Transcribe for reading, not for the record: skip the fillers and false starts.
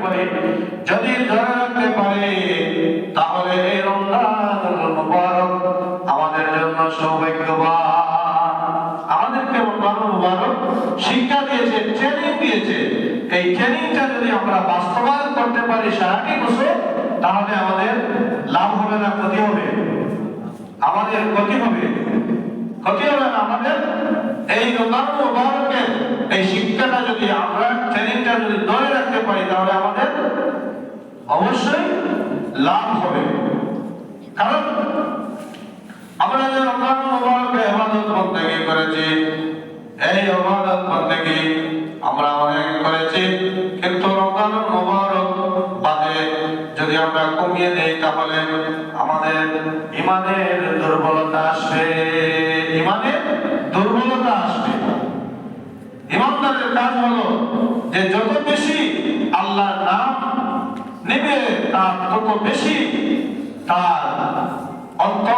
পারি, যদি ধরে রাখতে পারি, তাহলে এই রমজানুল মুবারক আমাদের জন্য সৌভাগ্যবান। আমাদেরকে রমজানুল মুবারক শিক্ষা দিয়েছে, ট্রেনিং দিয়েছে। এই ট্রেনিংটা যদি আমরা বাস্তবায়ন করতে পারি সারাটি বছর, তাহলে আমাদের লাভ হবে না ক্ষতি হবে? আমাদের ক্ষতি হবে। ক্ষতি হবে না আমাদের? এই রমজানুল মুবারকের এই শিক্ষাটা যদি আমরা, ট্রেনিংটা যদি ধরে রাখতে পারি, তাহলে আমাদের অবশ্যই লাভ হবে। কারণ আমরা যে রমজানুল মুবারকে ইবাদত বন্দেগী করেছি, এই ইবাদত বন্দেগী আমরা অনেক করেছি, কিন্তু রমজানুল মুবারক বাদে যদি আমরা কমিয়ে দেই, তাহলে আমাদের ঈমানের দুর্বলতা আসবে। ঈমানের দুর্বলতা আসবে। ঈমানদারের কাজ হলো যে যত বেশি আল্লাহর নাম নেবে, তার তত বেশি তার অন্তর